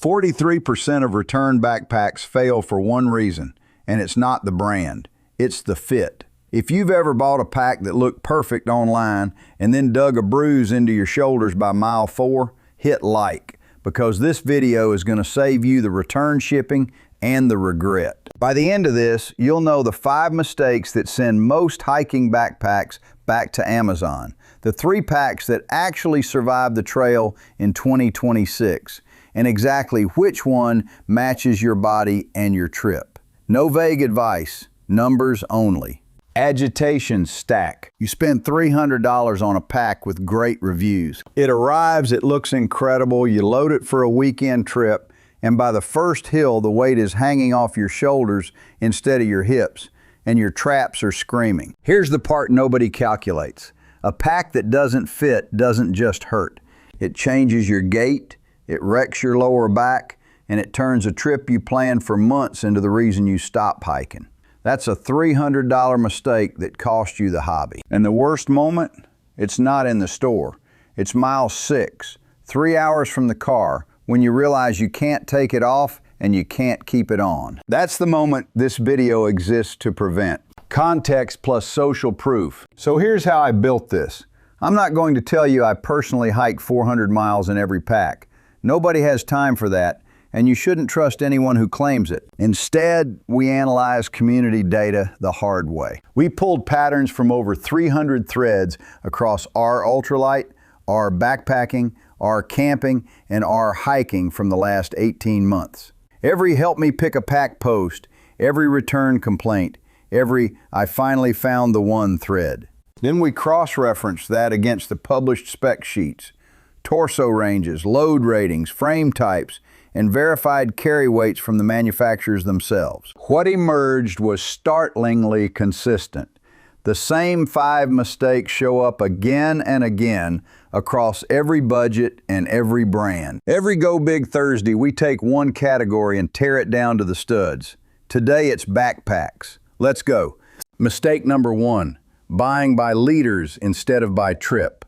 43% of return backpacks fail for one reason, and it's not the brand, it's the fit. If you've ever bought a pack that looked perfect online and then dug a bruise into your shoulders by mile 4, hit like, because this video is going to save you the return shipping and the regret. By the end of this, you'll know the 5 mistakes that send most hiking backpacks back to Amazon, the 3 packs that actually survive the trail in 2026, and exactly which one matches your body and your trip. No vague advice, numbers only. Agitation stack. You spend $300 on a pack with great reviews. It arrives, it looks incredible, you load it for a weekend trip, and by the first hill, the weight is hanging off your shoulders instead of your hips, and your traps are screaming. Here's the part nobody calculates. A pack that doesn't fit doesn't just hurt. It changes your gait, it wrecks your lower back, and it turns a trip you planned for months into the reason you stop hiking. That's a $300 mistake that cost you the hobby. And the worst moment? It's not in the store. It's mile 6, 3 hours from the car, when you realize you can't take it off and you can't keep it on. That's the moment this video exists to prevent. Context plus social proof. So here's how I built this. I'm not going to tell you I personally hike 400 miles in every pack. Nobody has time for that, and you shouldn't trust anyone who claims it. Instead, we analyze community data the hard way. We pulled patterns from over 300 threads across our ultralight, our backpacking, our camping, and our hiking from the last 18 months. Every help me pick a pack post, every return complaint, every I finally found the one thread. Then we cross-reference that against the published spec sheets, torso ranges, load ratings, frame types, and verified carry weights from the manufacturers themselves. What emerged was startlingly consistent. The same 5 mistakes show up again and again across every budget and every brand. Every Go Big Thursday, we take one category and tear it down to the studs. Today it's backpacks. Let's go. Mistake number 1, buying by liters instead of by trip.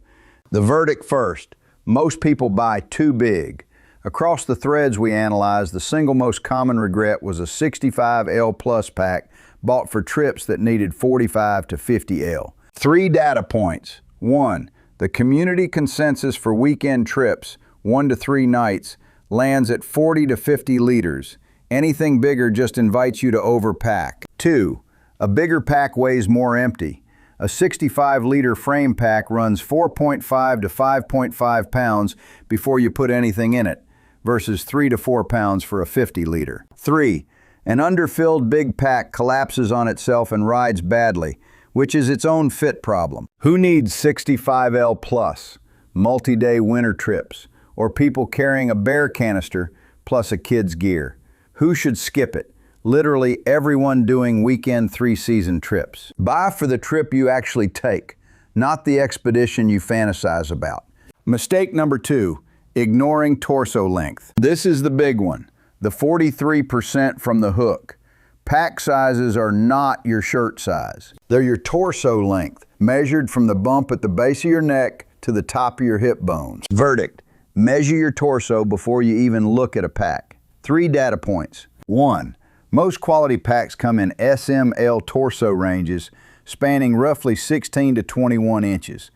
The verdict first, most people buy too big. Across the threads we analyzed, the single most common regret was a 65L Plus pack bought for trips that needed 45 to 50L. 3 data points. 1, the community consensus for weekend trips, 1 to 3 nights, lands at 40 to 50 liters. Anything bigger just invites you to overpack. 2, a bigger pack weighs more empty. A 65-liter frame pack runs 4.5 to 5.5 pounds before you put anything in it, versus 3 to 4 pounds for a 50-liter. 3, an underfilled big pack collapses on itself and rides badly, which is its own fit problem. Who needs 65L Plus, multi-day winter trips, or people carrying a bear canister plus a kid's gear? Who should skip it? Literally everyone doing weekend 3-season trips. Buy for the trip you actually take, not the expedition you fantasize about. Mistake number 2, ignoring torso length. This is the big one, the 43% from the hook. Pack sizes are not your shirt size. They're your torso length, measured from the bump at the base of your neck to the top of your hip bones. Verdict, measure your torso before you even look at a pack. 3 data points. 1, most quality packs come in SML torso ranges spanning roughly 16 to 21 inches.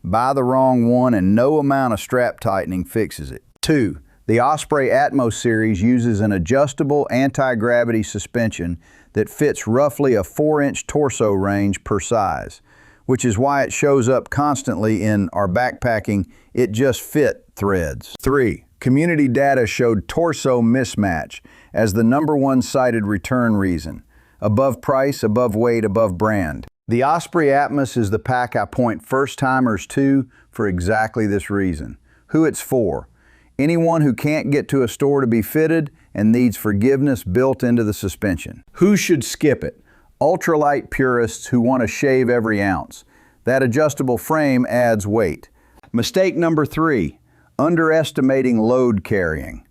Buy the wrong one and no amount of strap tightening fixes it. 2, the Osprey Atmos series uses an adjustable anti-gravity suspension that fits roughly a 4-inch torso range per size, which is why it shows up constantly in our backpacking "it just fit" threads. 3, community data showed torso mismatch as the #1 cited return reason. Above price, above weight, above brand. The Osprey Atmos is the pack I point first-timers to for exactly this reason. Who it's for? Anyone who can't get to a store to be fitted and needs forgiveness built into the suspension. Who should skip it? Ultralight purists who want to shave every ounce. That adjustable frame adds weight. Mistake number 3, underestimating load carrying.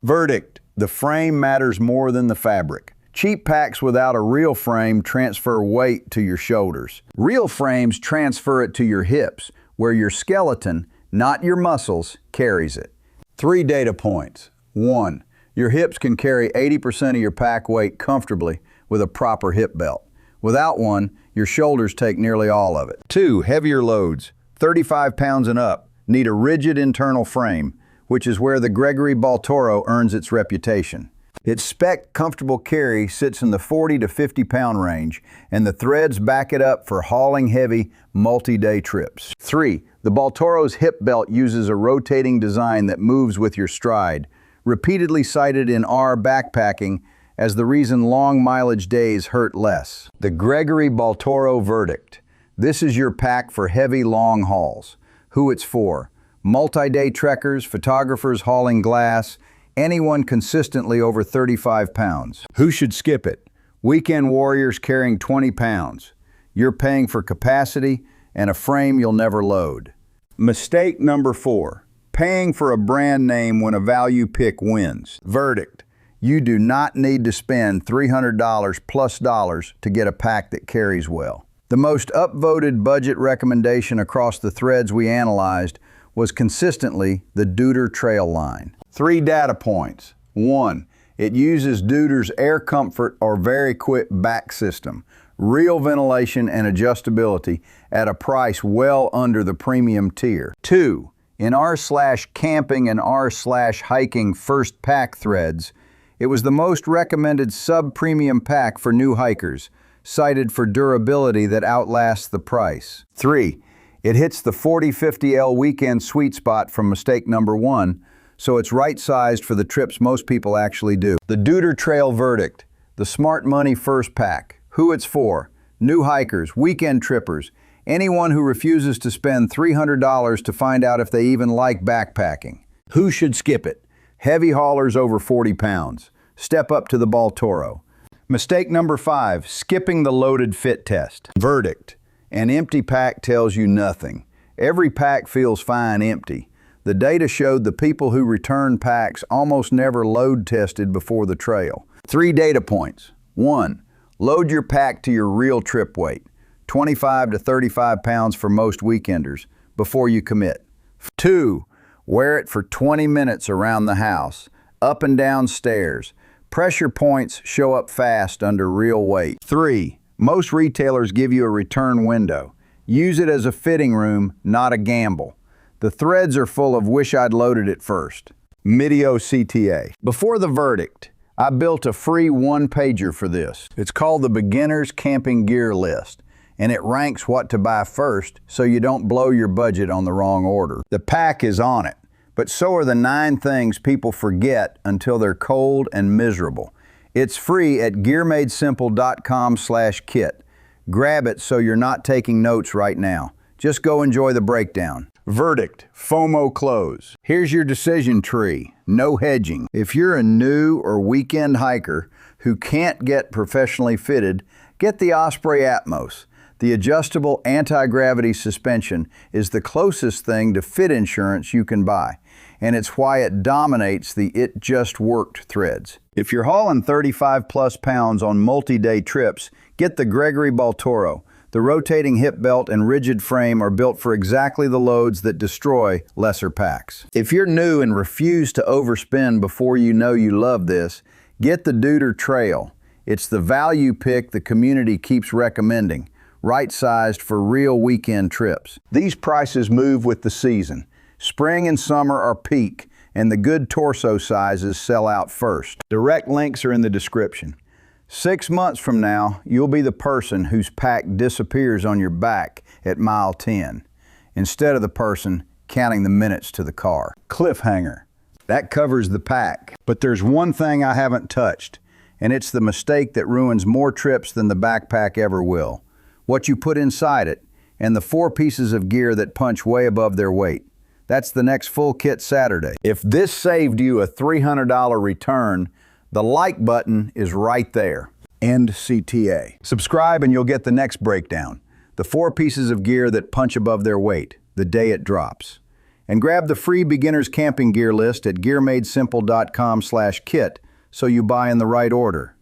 Verdict, the frame matters more than the fabric. Cheap packs without a real frame transfer weight to your shoulders. Real frames transfer it to your hips, where your skeleton, not your muscles, carries it. 3 data points. 1, Your hips can carry 80% of your pack weight comfortably with a proper hip belt. Without one, your shoulders take nearly all of it. 2. Heavier loads, 35 pounds and up, need a rigid internal frame, which is where the Gregory Baltoro earns its reputation. Its spec comfortable carry sits in the 40 to 50 pound range, and the threads back it up for hauling heavy, multi-day trips. 3. The Baltoro's hip belt uses a rotating design that moves with your stride, repeatedly cited in R backpacking as the reason long mileage days hurt less. The Gregory Baltoro Verdict. This is your pack for heavy long hauls. Who it's for: multi-day trekkers, photographers hauling glass, anyone consistently over 35 pounds. Who should skip it? Weekend warriors carrying 20 pounds. You're paying for capacity and a frame you'll never load. Mistake number 4. Paying for a brand name when a value pick wins. Verdict. You do not need to spend $300 plus dollars to get a pack that carries well. The most upvoted budget recommendation across the threads we analyzed was consistently the Deuter Trail line. 3 data points. 1. It uses Deuter's Air Comfort or VariQuit back system, real ventilation and adjustability at a price well under the premium tier. 2. In r/camping and r/hiking first pack threads, it was the most recommended sub-premium pack for new hikers, cited for durability that outlasts the price. 3. It hits the 40-50L weekend sweet spot from mistake number 1, so it's right-sized for the trips most people actually do. The Deuter Trail Verdict, the smart money first pack. Who it's for: new hikers, weekend trippers, anyone who refuses to spend $300 to find out if they even like backpacking. Who should skip it? Heavy haulers over 40 pounds. Step up to the Baltoro. Mistake number 5, skipping the loaded fit test. Verdict: an empty pack tells you nothing. Every pack feels fine empty. The data showed the people who return packs almost never load tested before the trail. 3 data points. 1. Load your pack to your real trip weight, 25 to 35 pounds for most weekenders, before you commit. 2. Wear it for 20 minutes around the house, up and down stairs. Pressure points show up fast under real weight. 3. Most retailers give you a return window. Use it as a fitting room, not a gamble. The threads are full of wish I'd loaded it first. Mideo CTA. Before the verdict, I built a free one-pager for this. It's called the Beginner's Camping Gear List, and it ranks what to buy first so you don't blow your budget on the wrong order. The pack is on it, but so are the 9 things people forget until they're cold and miserable. It's free at gearmadesimple.com/kit. Grab it so you're not taking notes right now. Just go enjoy the breakdown. Verdict: FOMO close. Here's your decision tree. No hedging. If you're a new or weekend hiker who can't get professionally fitted, get the Osprey Atmos. The adjustable anti-gravity suspension is the closest thing to fit insurance you can buy, and it's why it dominates the It Just Worked threads. If you're hauling 35 plus pounds on multi-day trips, get the Gregory Baltoro. The rotating hip belt and rigid frame are built for exactly the loads that destroy lesser packs. If you're new and refuse to overspend before you know you love this, get the Deuter Trail. It's the value pick the community keeps recommending, right-sized for real weekend trips. These prices move with the season. Spring and summer are peak, and the good torso sizes sell out first. Direct links are in the description. 6 months from now, you'll be the person whose pack disappears on your back at mile 10, instead of the person counting the minutes to the car. Cliffhanger. That covers the pack. But there's one thing I haven't touched, and it's the mistake that ruins more trips than the backpack ever will. What you put inside it, and the 4 pieces of gear that punch way above their weight. That's the next Full Kit Saturday. If this saved you a $300 return, the like button is right there. End CTA. Subscribe and you'll get the next breakdown. The 4 pieces of gear that punch above their weight, the day it drops. And grab the free Beginner's Camping Gear List at gearmadesimple.com/kit so you buy in the right order.